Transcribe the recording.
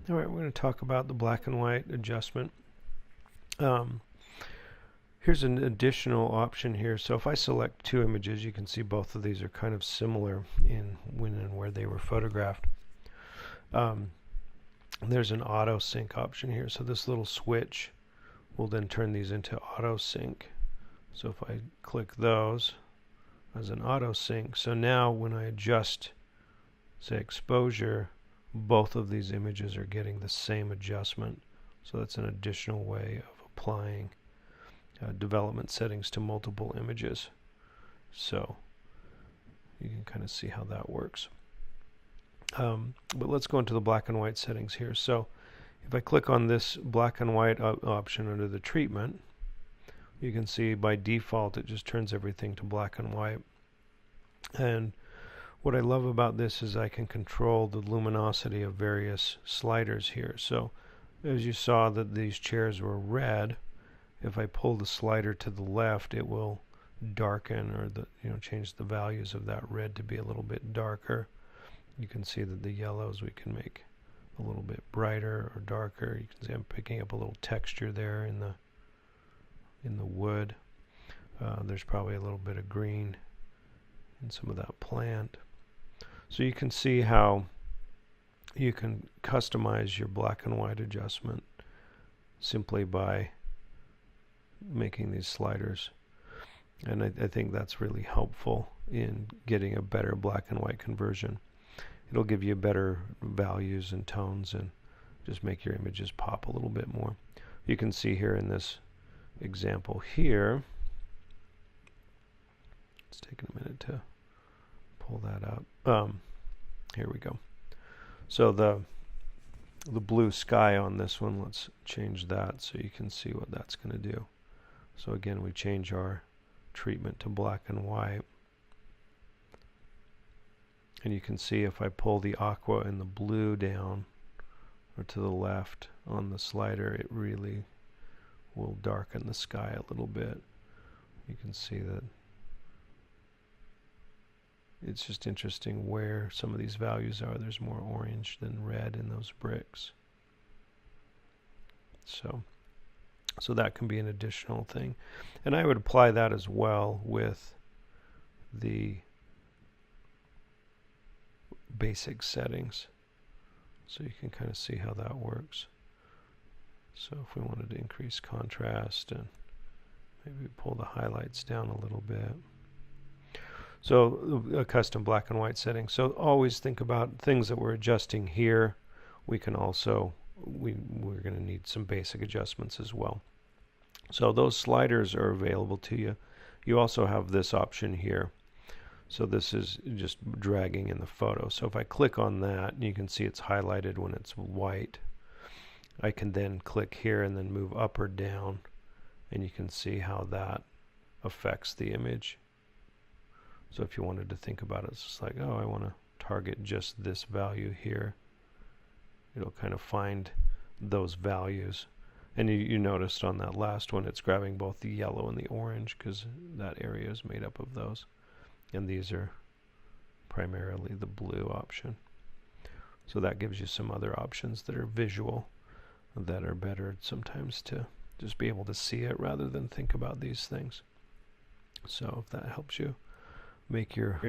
All right, we're going to talk about the black and white adjustment. Here's an additional option here. So if I select two images, you can see both of these are kind of similar in when and where they were photographed. There's an auto sync option here. So this little switch will then turn these into auto sync. So if I click those as an auto sync, so now when I adjust, say, exposure, both of these images are getting the same adjustment. So that's an additional way of applying development settings to multiple images. So you can kind of see how that works. But let's go into the black and white settings here. So if I click on this black and white option under the treatment, you can see by default it just turns everything to black and white. And what I love about this is I can control the luminosity of various sliders here. So as you saw that these chairs were red, if I pull the slider to the left, it will darken or change the values of that red to be a little bit darker. You can see that the yellows we can make a little bit brighter or darker. You can see I'm picking up a little texture there in the wood. There's probably a little bit of green in some of that plant. So you can see how you can customize your black and white adjustment simply by making these sliders. And I think that's really helpful in getting a better black and white conversion. It'll give you better values and tones and just make your images pop a little bit more. You can see here in this example here, it's taking a minute to pull that up. Here we go. So the blue sky on this one, let's change that so you can see what that's going to do. So again, we change our treatment to black and white. And you can see if I pull the aqua and the blue down or to the left on the slider, it really will darken the sky a little bit. You can see that it's just interesting where some of these values are. There's more orange than red in those bricks. So that can be an additional thing. And I would apply that as well with the basic settings. So you can kind of see how that works. So if we wanted to increase contrast and maybe pull the highlights down a little bit. So a custom black and white setting. So always think about things that we're adjusting here. We can also, we're going to need some basic adjustments as well. So those sliders are available to you. You also have this option here. So this is just dragging in the photo. So if I click on that, you can see it's highlighted when it's white. I can then click here and then move up or down, and you can see how that affects the image. So if you wanted to think about it, it's just like, oh, I want to target just this value here. It'll kind of find those values. And you noticed on that last one, it's grabbing both the yellow and the orange because that area is made up of those. And these are primarily the blue option. So that gives you some other options that are visual that are better sometimes to just be able to see it rather than think about these things. So if that helps you make your